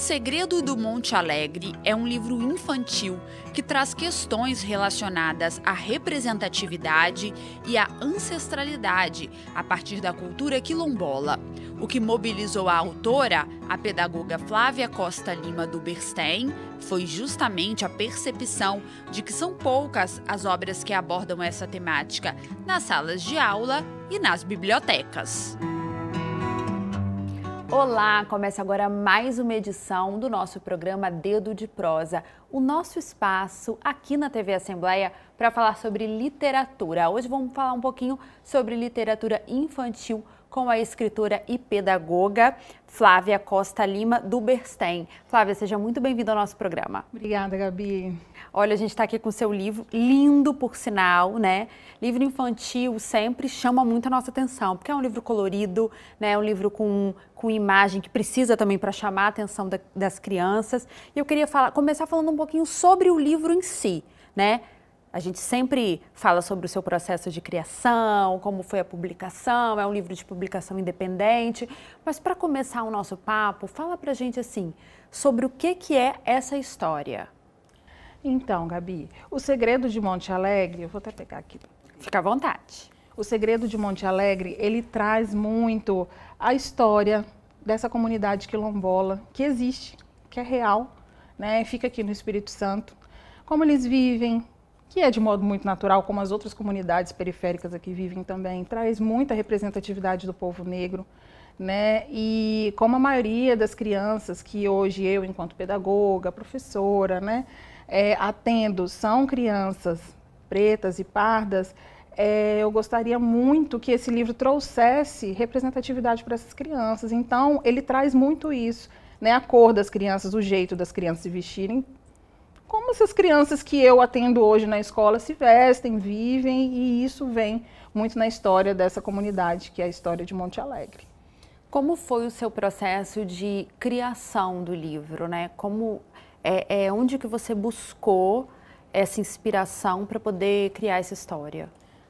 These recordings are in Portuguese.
Segredo do Monte Alegre é um livro infantil que traz questões relacionadas à representatividade e à ancestralidade a partir da cultura quilombola. O que mobilizou a autora, a pedagoga Flávia Costa Lima do Uberstein, foi justamente a percepção de que são poucas as obras que abordam essa temática nas salas de aula e nas bibliotecas. Olá, começa agora mais uma edição do nosso programa Dedo de Prosa, o nosso espaço aqui na TV Assembleia para falar sobre literatura. Hoje vamos falar um pouquinho sobre literatura infantil com a escritora e pedagoga Flávia Costa Lima do Uberstein. Flávia, seja muito bem-vinda ao nosso programa. Obrigada, Gabi. Olha, a gente está aqui com o seu livro, lindo por sinal, né? Livro infantil sempre chama muito a nossa atenção, porque é um livro colorido, né? É um livro com imagem que precisa também para chamar a atenção das crianças. E eu queria começar falando um pouquinho sobre o livro em si, né? A gente sempre fala sobre o seu processo de criação, como foi a publicação, é um livro de publicação independente. Mas para começar o nosso papo, fala pra gente assim, sobre o que é essa história. Então, Gabi, o Segredo de Monte Alegre, eu vou até pegar aqui. Fica à vontade. O Segredo de Monte Alegre, ele traz muito a história dessa comunidade quilombola que existe, que é real, né? Fica aqui no Espírito Santo, como eles vivem, que é de modo muito natural, como as outras comunidades periféricas aqui vivem também, traz muita representatividade do povo negro, né? E como a maioria das crianças que hoje eu, enquanto pedagoga, professora, né, atendo, são crianças pretas e pardas, eu gostaria muito que esse livro trouxesse representatividade para essas crianças. Então, ele traz muito isso, né? A cor das crianças, o jeito das crianças se vestirem, como essas crianças que eu atendo hoje na escola se vestem, vivem, e isso vem muito na história dessa comunidade, que é a história de Monte Alegre. Como foi o seu processo de criação do livro, né? Onde que você buscou essa inspiração para poder criar essa história?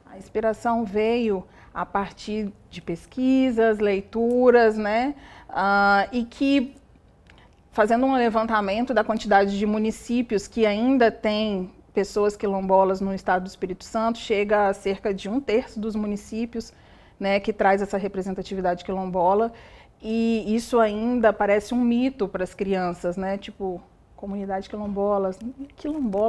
A inspiração veio a partir de pesquisas, leituras, né? E que, fazendo um levantamento da quantidade de municípios que ainda tem pessoas quilombolas no estado do Espírito Santo, chega a cerca de 1/3 dos municípios, né, que traz essa representatividade quilombola, e isso ainda parece um mito para as crianças, né? Tipo, comunidade quilombola,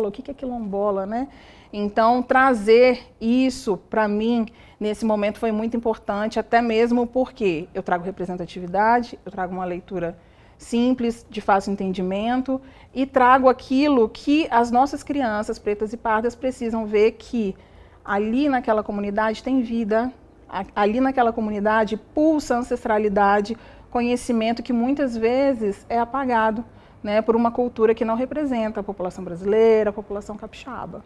o que é quilombola, né? Então, trazer isso para mim, nesse momento, foi muito importante, até mesmo porque eu trago representatividade, eu trago uma leitura simples, de fácil entendimento, e trago aquilo que as nossas crianças pretas e pardas precisam ver, que ali naquela comunidade tem vida, ali naquela comunidade pulsa ancestralidade, conhecimento que muitas vezes é apagado, né, por uma cultura que não representa a população brasileira, a população capixaba.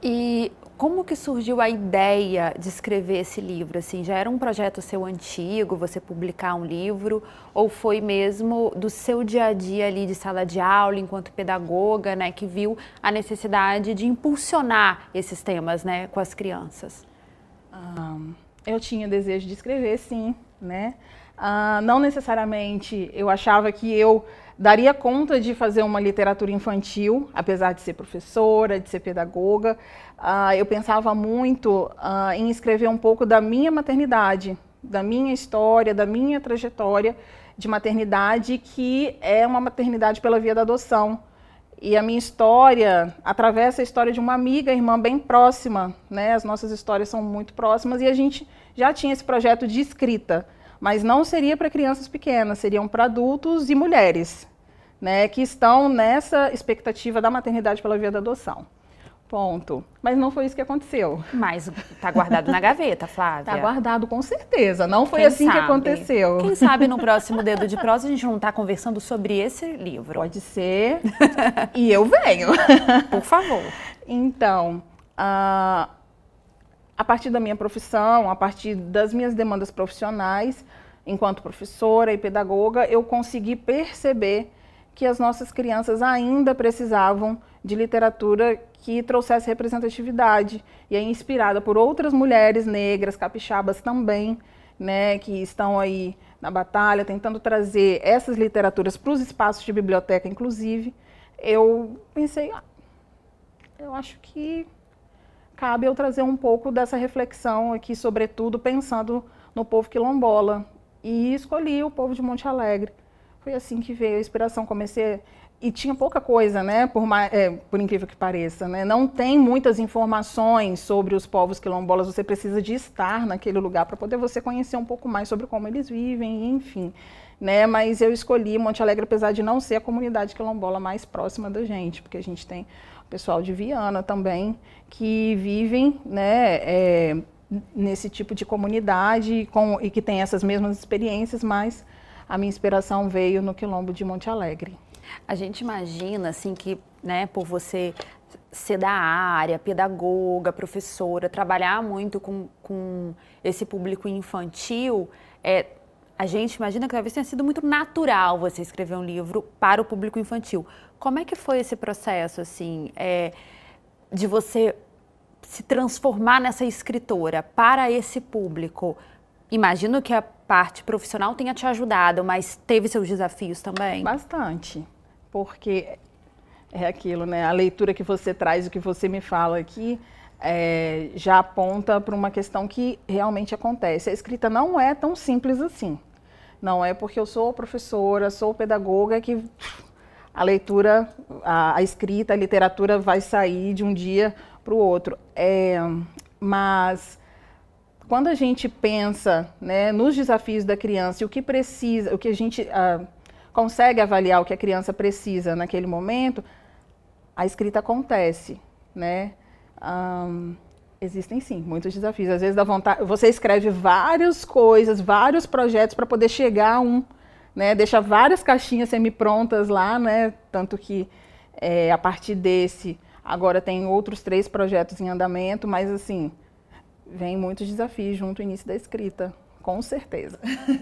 E como que surgiu a ideia de escrever esse livro? Assim, já era um projeto seu antigo, você publicar um livro, ou foi mesmo do seu dia a dia ali de sala de aula, enquanto pedagoga, né, que viu a necessidade de impulsionar esses temas, né, com as crianças? Eu tinha desejo de escrever, sim, né? Não necessariamente eu achava que eu daria conta de fazer uma literatura infantil, apesar de ser professora, de ser pedagoga. Eu pensava muito em escrever um pouco da minha maternidade, da minha história, da minha trajetória de maternidade, que é uma maternidade pela via da adoção. E a minha história atravessa a história de uma amiga, irmã bem próxima, né? As nossas histórias são muito próximas, e a gente já tinha esse projeto de escrita, mas não seria para crianças pequenas, seriam para adultos e mulheres, né, que estão nessa expectativa da maternidade pela via da adoção. Ponto. Mas não foi isso que aconteceu. Mas está guardado na gaveta, Flávia? Está guardado, com certeza. Não foi assim que aconteceu. Quem sabe no próximo Dedo de Prosa a gente não está conversando sobre esse livro. Pode ser. E eu venho. Por favor. Então, a partir da minha profissão, a partir das minhas demandas profissionais, enquanto professora e pedagoga, eu consegui perceber que as nossas crianças ainda precisavam de literatura que trouxesse representatividade, e é inspirada por outras mulheres negras, capixabas também, né, que estão aí na batalha, tentando trazer essas literaturas para os espaços de biblioteca, inclusive, eu pensei, eu acho que cabe eu trazer um pouco dessa reflexão aqui, sobretudo pensando no povo quilombola. E escolhi o povo de Monte Alegre. Foi assim que veio a inspiração. Comecei... E tinha pouca coisa, né? Por incrível que pareça, né? Não tem muitas informações sobre os povos quilombolas. Você precisa de estar naquele lugar para poder você conhecer um pouco mais sobre como eles vivem, enfim. Né? Mas eu escolhi Monte Alegre, apesar de não ser a comunidade quilombola mais próxima da gente, porque a gente tem o pessoal de Viana também, que vivem, né, nesse tipo de comunidade e que tem essas mesmas experiências, mas a minha inspiração veio no Quilombo de Monte Alegre. A gente imagina, assim, que, né, por você ser da área, pedagoga, professora, trabalhar muito com esse público infantil, a gente imagina que talvez tenha sido muito natural você escrever um livro para o público infantil. Como é que foi esse processo, assim, de você se transformar nessa escritora para esse público? Imagino que a parte profissional tenha te ajudado, mas teve seus desafios também? Bastante, porque é aquilo, né? A leitura que você traz, o que você me fala aqui, já aponta para uma questão que realmente acontece. A escrita não é tão simples assim. Não é porque eu sou professora, sou pedagoga que a leitura, a escrita, a literatura vai sair de um dia para o outro. Mas quando a gente pensa, né, nos desafios da criança e o que precisa, o que a gente consegue avaliar o que a criança precisa naquele momento, a escrita acontece, né? Existem sim muitos desafios. Às vezes dá vontade, você escreve várias coisas, vários projetos para poder chegar a um, né? Deixa várias caixinhas semi-prontas lá, né? Tanto que a partir desse agora tem outros 3 projetos em andamento, mas assim vem muitos desafios junto ao início da escrita, com certeza.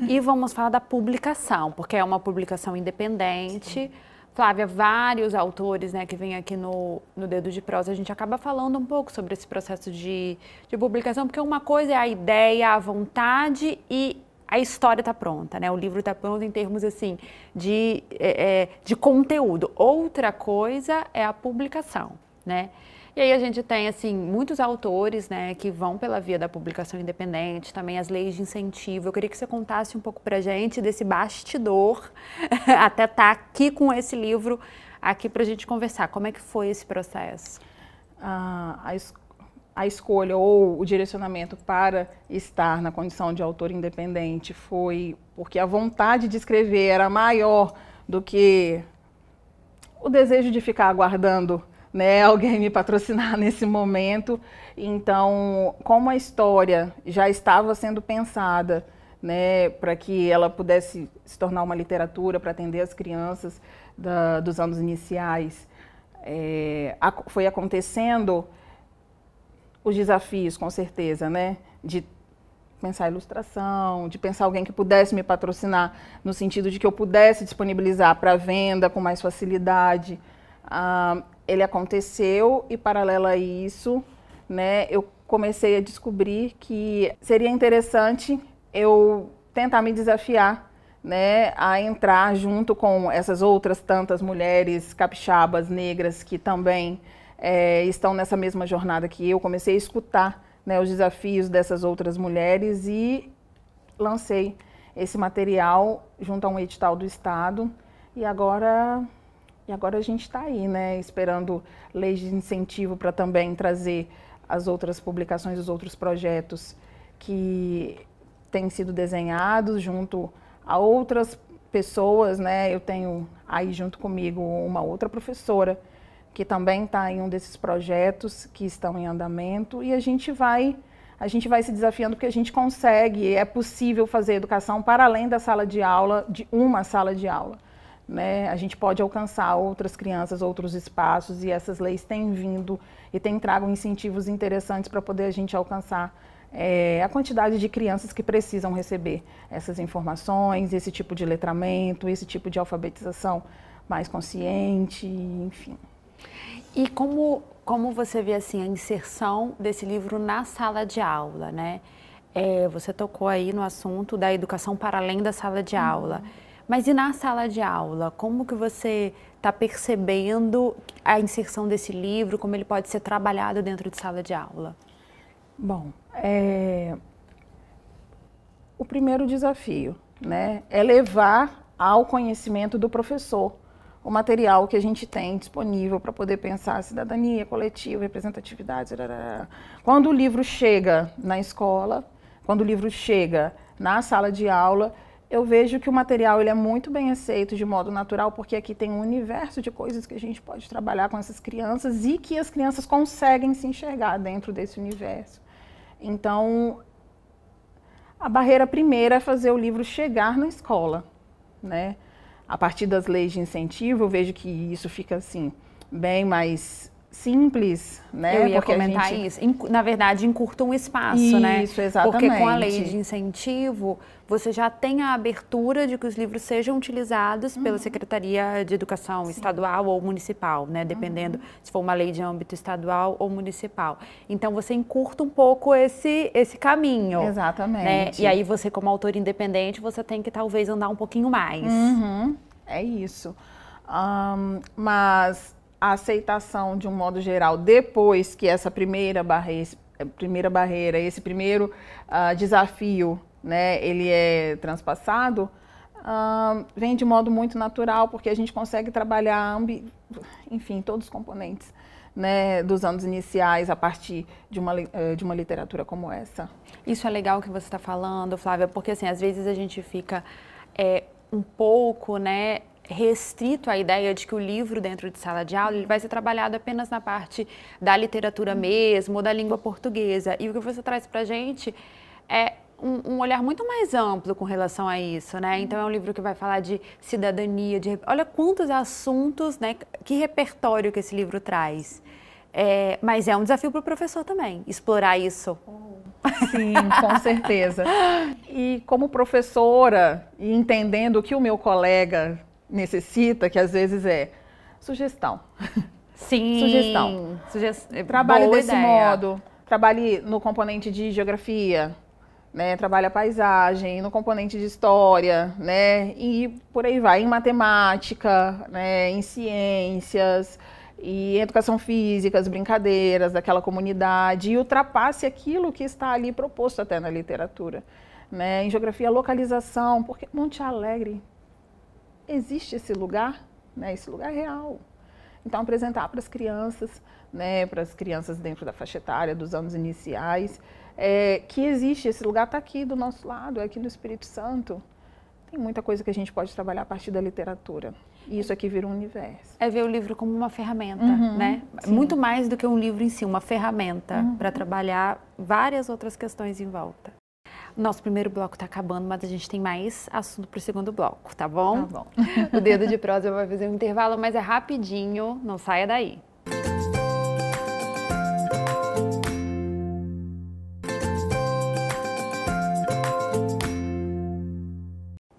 E vamos falar da publicação, porque é uma publicação independente. Flávia, vários autores, né, que vêm aqui no Dedo de Prosa, a gente acaba falando um pouco sobre esse processo de publicação, porque uma coisa é a ideia, a vontade e a história está pronta, né? O livro está pronto em termos assim de conteúdo. Outra coisa é a publicação, né? E aí a gente tem, assim, muitos autores, né, que vão pela via da publicação independente, também as leis de incentivo. Eu queria que você contasse um pouco pra gente desse bastidor, até estar aqui com esse livro, aqui pra gente conversar. Como é que foi esse processo? A escolha ou o direcionamento para estar na condição de autor independente foi porque a vontade de escrever era maior do que o desejo de ficar aguardando, né, alguém me patrocinar nesse momento. Então, como a história já estava sendo pensada, né, para que ela pudesse se tornar uma literatura para atender as crianças dos anos iniciais, foi acontecendo os desafios, com certeza, né, de pensar a ilustração, de pensar alguém que pudesse me patrocinar, no sentido de que eu pudesse disponibilizar para venda com mais facilidade. Ele aconteceu e, paralelo a isso, né, eu comecei a descobrir que seria interessante eu tentar me desafiar, né, a entrar junto com essas outras tantas mulheres capixabas, negras, que também estão nessa mesma jornada que eu. Comecei a escutar, né, os desafios dessas outras mulheres e lancei esse material junto a um edital do Estado. E agora a gente está aí, né, esperando leis de incentivo para também trazer as outras publicações, os outros projetos que têm sido desenhados junto a outras pessoas, né. Eu tenho aí junto comigo uma outra professora que também está em um desses projetos que estão em andamento, e a gente vai se desafiando porque a gente consegue, é possível fazer educação para além da sala de aula, de uma sala de aula. Né? A gente pode alcançar outras crianças, outros espaços, e essas leis têm vindo e têm trago incentivos interessantes para poder a gente alcançar a quantidade de crianças que precisam receber essas informações, esse tipo de letramento, esse tipo de alfabetização mais consciente, enfim. E como você vê assim a inserção desse livro na sala de aula, né? Você tocou aí no assunto da educação para além da sala de aula. Mas e na sala de aula? Como que você está percebendo a inserção desse livro, como ele pode ser trabalhado dentro de sala de aula? Bom, o primeiro desafio, né, é levar ao conhecimento do professor o material que a gente tem disponível para poder pensar cidadania, coletiva, representatividade. Quando o livro chega na escola, quando o livro chega na sala de aula, eu vejo que o material ele é muito bem aceito de modo natural, porque aqui tem um universo de coisas que a gente pode trabalhar com essas crianças e que as crianças conseguem se enxergar dentro desse universo. Então, a barreira primeira é fazer o livro chegar na escola, né? A partir das leis de incentivo, eu vejo que isso fica assim, bem mais simples, né? Eu ia comentar isso. Na verdade, encurta um espaço, né? Isso, exatamente. Porque com a lei de incentivo, você já tem a abertura de que os livros sejam utilizados pela Secretaria de Educação estadual ou municipal, né? Dependendo se for uma lei de âmbito estadual ou municipal. Então, você encurta um pouco esse caminho. Exatamente. Né? E aí, você como autor independente, você tem que talvez andar um pouquinho mais. É isso. Mas a aceitação, de um modo geral, depois que essa primeira barreira, esse primeiro desafio, né, ele é transpassado, vem de modo muito natural, porque a gente consegue trabalhar, enfim, todos os componentes, né, dos anos iniciais a partir de uma literatura como essa. Isso é legal que você está falando, Flávia, porque assim, às vezes a gente fica um pouco, né, restrito à ideia de que o livro dentro de sala de aula ele vai ser trabalhado apenas na parte da literatura mesmo, ou da língua portuguesa. E o que você traz para a gente é um olhar muito mais amplo com relação a isso, né? Então é um livro que vai falar de cidadania, olha quantos assuntos, né? Que repertório que esse livro traz. Mas é um desafio para o professor também, explorar isso. Sim, com certeza. E como professora, e entendendo o que o meu colega necessita, que às vezes é sugestão. Sim. Sugestão. Trabalhe desse modo. Trabalhe no componente de geografia, né? Trabalhe a paisagem, no componente de história, né? E por aí vai, em matemática, né? Em ciências, e educação física, as brincadeiras daquela comunidade, e ultrapasse aquilo que está ali proposto até na literatura, né? Em geografia, localização, porque Monte Alegre existe esse lugar, né? Esse lugar real. Então, apresentar para as crianças, né? Para as crianças dentro da faixa etária dos anos iniciais, que existe, esse lugar está aqui do nosso lado, é aqui no Espírito Santo. Tem muita coisa que a gente pode trabalhar a partir da literatura. E isso aqui vira um universo. É ver o livro como uma ferramenta, né? Sim. Muito mais do que um livro em si, uma ferramenta para trabalhar várias outras questões em volta. Nosso primeiro bloco está acabando, mas a gente tem mais assunto para o segundo bloco, tá bom? Tá bom. O Dedo de Prosa vai fazer um intervalo, mas é rapidinho, não saia daí.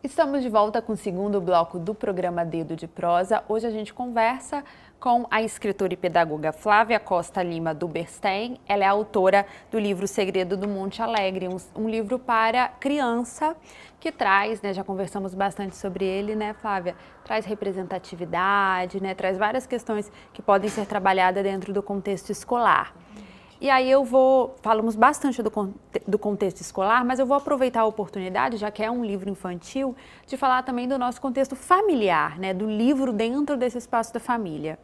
Estamos de volta com o segundo bloco do programa Dedo de Prosa. Hoje a gente conversa com a escritora e pedagoga Flávia Costa Lima Duberstein. Ela é autora do livro O Segredo do Monte Alegre, um livro para criança que traz, né, já conversamos bastante sobre ele, né, Flávia? Traz representatividade, né, traz várias questões que podem ser trabalhadas dentro do contexto escolar. E aí falamos bastante do contexto escolar, mas eu vou aproveitar a oportunidade, já que é um livro infantil, de falar também do nosso contexto familiar, né, do livro dentro desse espaço da família.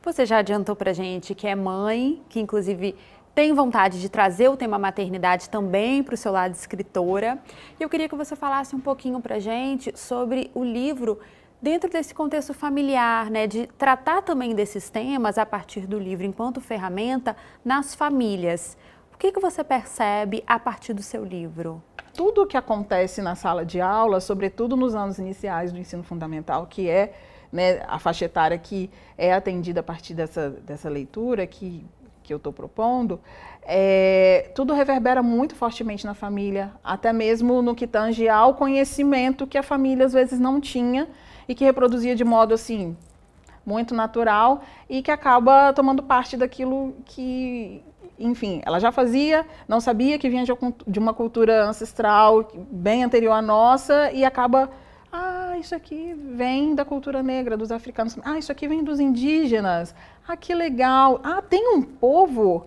Você já adiantou pra gente que é mãe, que inclusive tem vontade de trazer o tema maternidade também para o seu lado de escritora. E eu queria que você falasse um pouquinho pra gente sobre o livro dentro desse contexto familiar, né, de tratar também desses temas a partir do livro enquanto ferramenta nas famílias. O que você percebe a partir do seu livro? Tudo o que acontece na sala de aula, sobretudo nos anos iniciais do ensino fundamental, que é, né, a faixa etária que é atendida a partir dessa leitura que eu estou propondo, tudo reverbera muito fortemente na família, até mesmo no que tange ao conhecimento que a família às vezes não tinha e que reproduzia de modo assim muito natural e que acaba tomando parte daquilo que enfim, ela já fazia, não sabia que vinha de uma cultura ancestral bem anterior à nossa e acaba, isso aqui vem da cultura negra, dos africanos, isso aqui vem dos indígenas, que legal, tem um povo,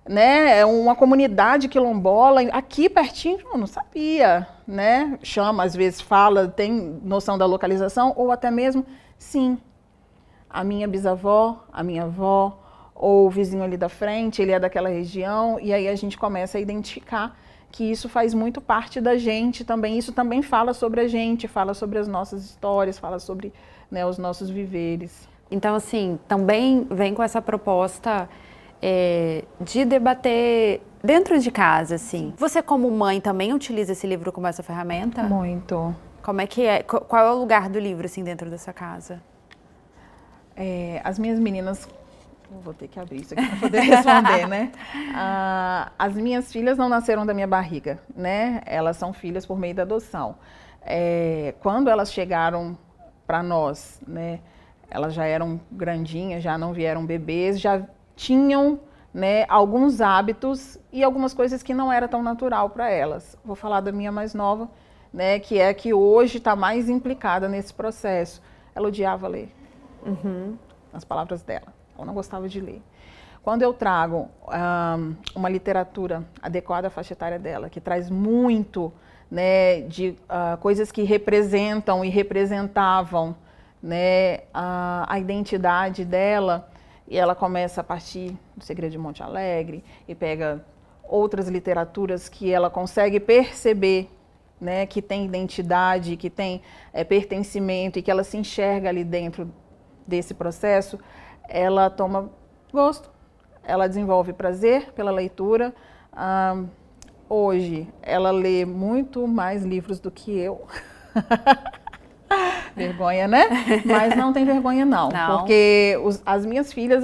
né, uma comunidade quilombola aqui pertinho, eu não sabia, né, chama, às vezes fala, tem noção da localização, ou até mesmo, sim, a minha bisavó, a minha avó, ou o vizinho ali da frente, ele é daquela região, e aí a gente começa a identificar que isso faz muito parte da gente também, isso também fala sobre a gente, fala sobre as nossas histórias, fala sobre, né, os nossos viveres. Então, assim, também vem com essa proposta de debater dentro de casa, assim. Você, como mãe, também utiliza esse livro como essa ferramenta? Muito. Como é que é? Qual é o lugar do livro, assim, dentro da sua casa? As minhas meninas... Vou ter que abrir isso aqui para poder responder, né? As minhas filhas não nasceram da minha barriga, né? Elas são filhas por meio da adoção. Quando elas chegaram para nós, né? Elas já eram grandinhas, já não vieram bebês, já tinham, né, alguns hábitos e algumas coisas que não era tão natural para elas. Vou falar da minha mais nova, né? Que é que hoje está mais implicada nesse processo. Ela odiava ler, as palavras dela. Ela não gostava de ler. Quando eu trago uma literatura adequada à faixa etária dela, que traz muito, né, de coisas que representam e representavam, né, a identidade dela, e ela começa a partir do Segredo de Monte Alegre e pega outras literaturas que ela consegue perceber, né, que tem identidade, que tem pertencimento e que ela se enxerga ali dentro desse processo, ela toma gosto, ela desenvolve prazer pela leitura. Hoje, ela lê muito mais livros do que eu. Vergonha, né? Mas não tem vergonha, não. Porque as minhas filhas,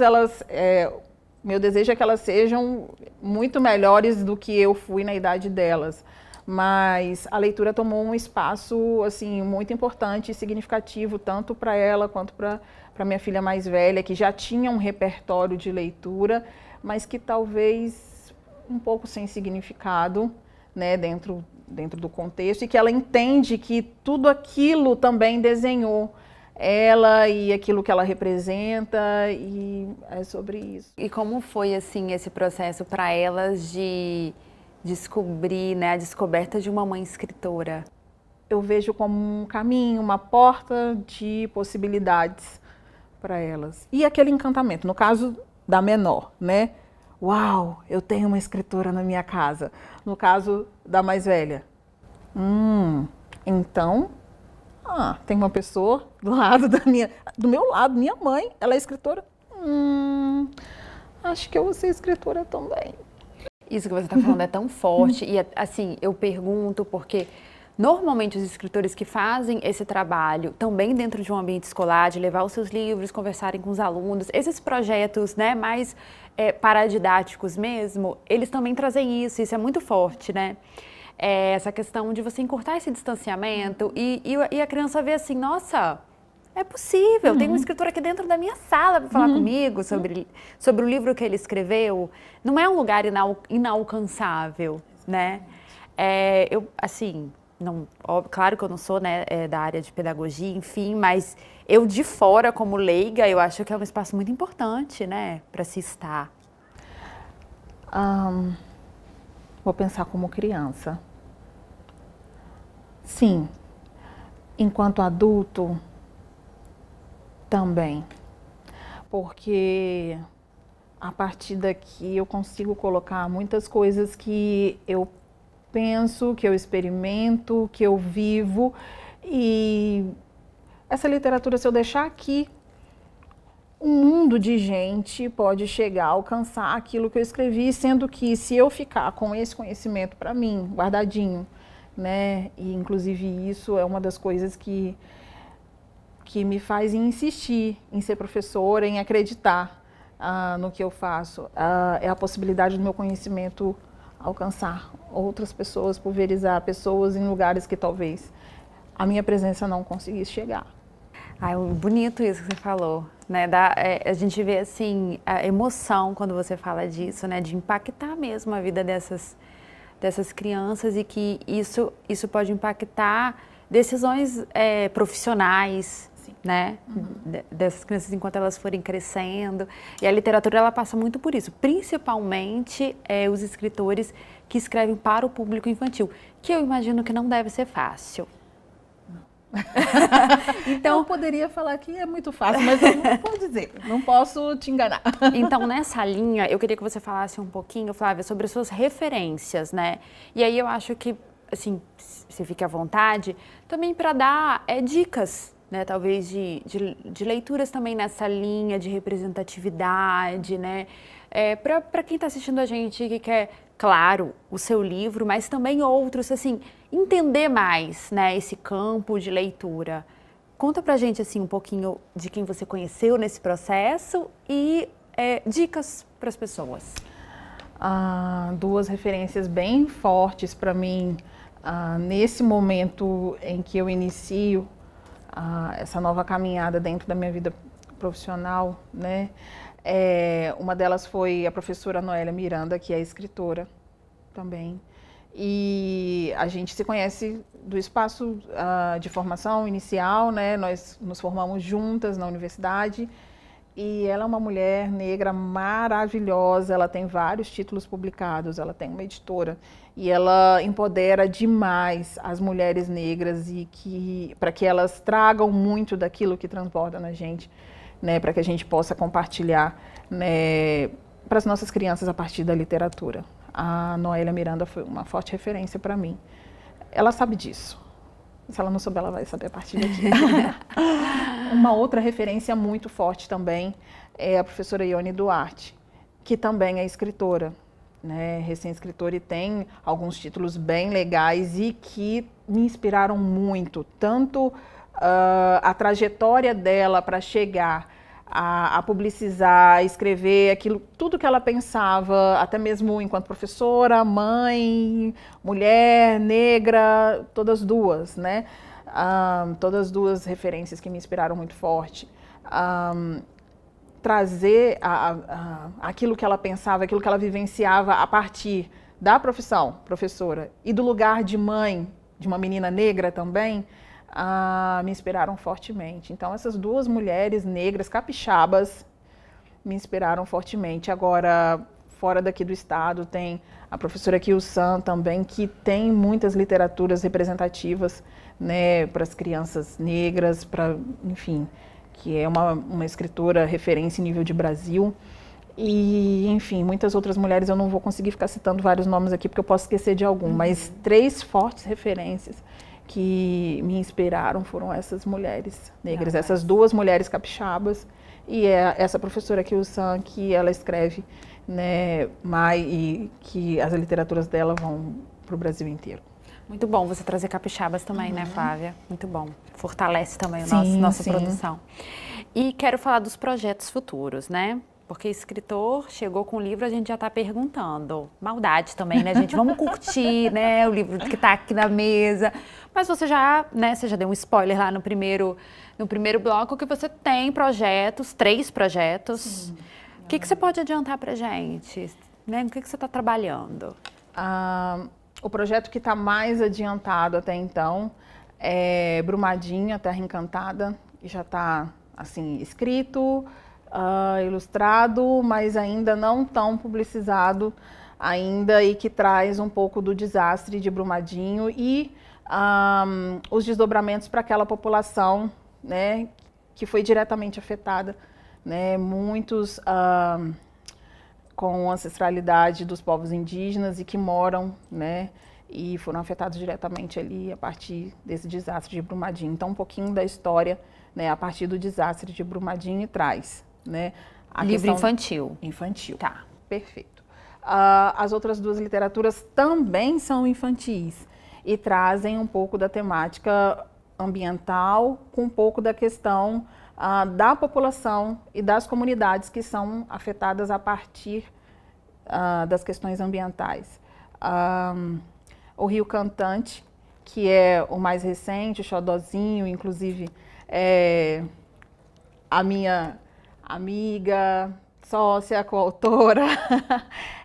meu desejo é que elas sejam muito melhores do que eu fui na idade delas. Mas a leitura tomou um espaço, assim, muito importante e significativo, tanto para ela quanto para minha filha mais velha, que já tinha um repertório de leitura, mas que talvez um pouco sem significado, né, dentro do contexto, e que ela entende que tudo aquilo também desenhou ela e aquilo que ela representa, e é sobre isso. E como foi, assim, esse processo para elas de descobrir, né, a descoberta de uma mãe escritora? Eu vejo como um caminho, uma porta de possibilidades para elas. E aquele encantamento, no caso da menor, né? Uau, eu tenho uma escritora na minha casa. No caso da mais velha. Então, tem uma pessoa do meu lado, minha mãe, ela é escritora. Acho que eu vou ser escritora também. Isso que você está falando é tão forte e, assim, eu pergunto porque normalmente os escritores que fazem esse trabalho também dentro de um ambiente escolar, de levar os seus livros, conversarem com os alunos, esses projetos, né, mais paradidáticos mesmo, eles também trazem isso é muito forte, né? Essa questão de você encurtar esse distanciamento e a criança vê assim, nossa, é possível, tem uma escritora aqui dentro da minha sala para falar comigo sobre o livro que ele escreveu. Não é um lugar inalcançável, né? Eu, assim, claro que eu não sou, né, da área de pedagogia, enfim, mas eu de fora, como leiga, eu acho que é um espaço muito importante, né, para se estar. Vou pensar como criança. Sim, enquanto adulto, também, porque a partir daqui eu consigo colocar muitas coisas que eu penso, que eu experimento, que eu vivo, e essa literatura, se eu deixar aqui, um mundo de gente pode chegar a alcançar aquilo que eu escrevi, sendo que se eu ficar com esse conhecimento para mim, guardadinho, né, e inclusive isso é uma das coisas que me faz insistir em ser professora, em acreditar no que eu faço. É a possibilidade do meu conhecimento alcançar outras pessoas, pulverizar pessoas em lugares que talvez a minha presença não conseguisse chegar. Ai, bonito isso que você falou, né? A gente vê, assim, a emoção quando você fala disso, né? De impactar mesmo a vida dessas crianças e que isso pode impactar decisões profissionais, sim, né? Dessas crianças enquanto elas forem crescendo. E a literatura, ela passa muito por isso, principalmente os escritores que escrevem para o público infantil, que eu imagino que não deve ser fácil. Então, eu poderia falar que é muito fácil, mas eu não vou dizer, não posso te enganar. Então, nessa linha, eu queria que você falasse um pouquinho, Flávia, sobre as suas referências, né? E aí eu acho que, assim, você fique à vontade, também para dar dicas, né? Talvez de leituras também nessa linha de representatividade, né? Para quem está assistindo a gente que quer, claro, o seu livro, mas também outros, assim, entender mais, né, esse campo de leitura. Conta pra gente, assim, um pouquinho de quem você conheceu nesse processo e dicas para as pessoas. Duas referências bem fortes para mim nesse momento em que eu inicio essa nova caminhada dentro da minha vida profissional, né? Uma delas foi a professora Noélia Miranda, que é escritora também. E a gente se conhece do espaço de formação inicial, né? Nós nos formamos juntas na universidade. E ela é uma mulher negra maravilhosa, ela tem vários títulos publicados, ela tem uma editora. E ela empodera demais as mulheres negras e para que elas tragam muito daquilo que transborda na gente, né, para que a gente possa compartilhar, né, para as nossas crianças a partir da literatura. A Noélia Miranda foi uma forte referência para mim. Ela sabe disso. Se ela não souber, ela vai saber a partir daqui. Uma outra referência muito forte também é a professora Ione Duarte, que também é escritora, né, recém-escritora, e tem alguns títulos bem legais e que me inspiraram muito, tanto a trajetória dela para chegar a publicizar, a escrever aquilo, tudo que ela pensava, até mesmo enquanto professora, mãe, mulher, negra, todas duas, né? Todas duas referências que me inspiraram muito forte. Trazer aquilo que ela pensava, aquilo que ela vivenciava a partir da profissão, professora, e do lugar de mãe, de uma menina negra também, me inspiraram fortemente. Então, essas duas mulheres negras, capixabas, me inspiraram fortemente. Agora, fora daqui do estado, tem a professora Kyu-san também, que tem muitas literaturas representativas, né, para as crianças negras, enfim, que é uma escritora referência em nível de Brasil. E, enfim, muitas outras mulheres, eu não vou conseguir ficar citando vários nomes aqui, porque eu posso esquecer de algum, mas 3 fortes referências que me inspiraram foram essas mulheres negras, essas duas mulheres capixabas e essa professora Kyu-san, que ela escreve, né, e que as literaturas dela vão para o Brasil inteiro. Muito bom você trazer capixabas também, né, Flávia? Muito bom. Fortalece também nossa produção. E quero falar dos projetos futuros, né? Porque escritor chegou com o livro, a gente já está perguntando. Maldade também, né, gente? Vamos curtir, né, o livro que está aqui na mesa. Mas você já deu um spoiler lá no primeiro bloco, que você tem projetos, 3 projetos. Sim. O que você pode adiantar para a gente? Né? O que você está trabalhando? O projeto que está mais adiantado até então é Brumadinho, Terra Encantada, que já está, assim, escrito, ilustrado, mas ainda não tão publicizado ainda, e que traz um pouco do desastre de Brumadinho e os desdobramentos para aquela população, né, que foi diretamente afetada, né, muitos com ancestralidade dos povos indígenas e que moram, né, e foram afetados diretamente ali a partir desse desastre de Brumadinho. Então, um pouquinho da história, né, a partir do desastre de Brumadinho traz, né, a livro infantil. Infantil. Tá. Perfeito. As outras 2 literaturas também são infantis e trazem um pouco da temática ambiental com um pouco da questão da população e das comunidades que são afetadas a partir das questões ambientais. O Rio Cantante, que é o mais recente, o xodozinho, inclusive A minha amiga, sócia, coautora,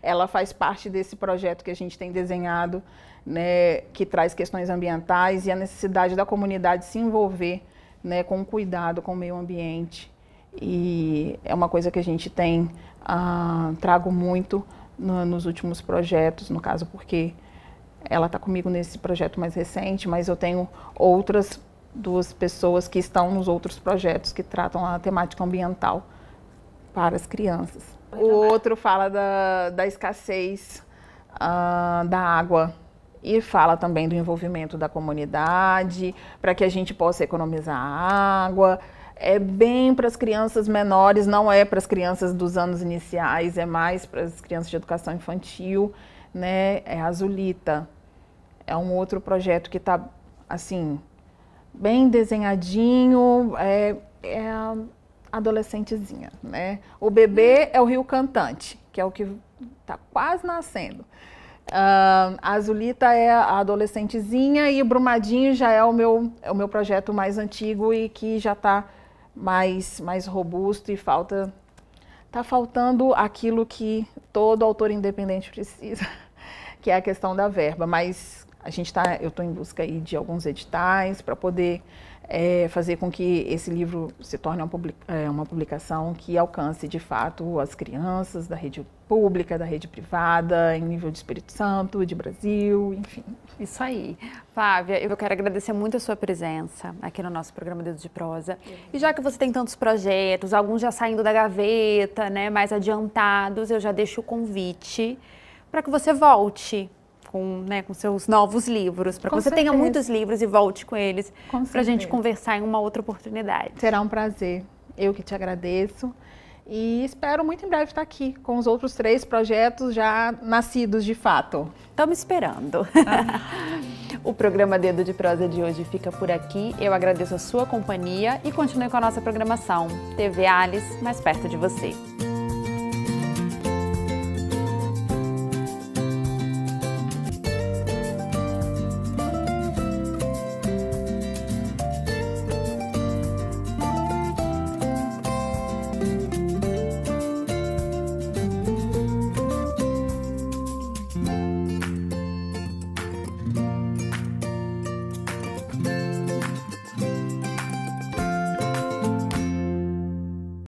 ela faz parte desse projeto que a gente tem desenhado, né, que traz questões ambientais e a necessidade da comunidade se envolver, né, com cuidado com o meio ambiente. E é uma coisa que a gente tem trago muito nos últimos projetos, no caso porque ela está comigo nesse projeto mais recente, mas eu tenho outras 2 pessoas que estão nos outros projetos que tratam a temática ambiental para as crianças. O outro fala da escassez da água e fala também do envolvimento da comunidade para que a gente possa economizar água. É bem para as crianças menores, não é para as crianças dos anos iniciais, é mais para as crianças de educação infantil, né? É a Azulita. É um outro projeto que está, assim, bem desenhadinho, é a adolescentezinha, né? O bebê é o Rio Cantante, que é o que está quase nascendo. A Azulita é a adolescentezinha e o Brumadinho já é o meu projeto mais antigo e que já está mais robusto e tá faltando aquilo que todo autor independente precisa, que é a questão da verba, mas eu estou em busca aí de alguns editais para poder fazer com que esse livro se torne uma publicação que alcance de fato as crianças da rede pública, da rede privada, em nível de Espírito Santo, de Brasil, enfim. Isso aí. Flávia, eu quero agradecer muito a sua presença aqui no nosso programa Dedo de Prosa. E já que você tem tantos projetos, alguns já saindo da gaveta, né, mais adiantados, eu já deixo o convite para que você volte com seus novos livros, para que você tenha muitos livros e volte com eles, para a gente conversar em uma outra oportunidade. Será um prazer. Eu que te agradeço e espero muito em breve estar aqui com os outros 3 projetos já nascidos de fato. Estamos esperando. O programa Dedo de Prosa de hoje fica por aqui. Eu agradeço a sua companhia e continue com a nossa programação. TV Alice, mais perto de você.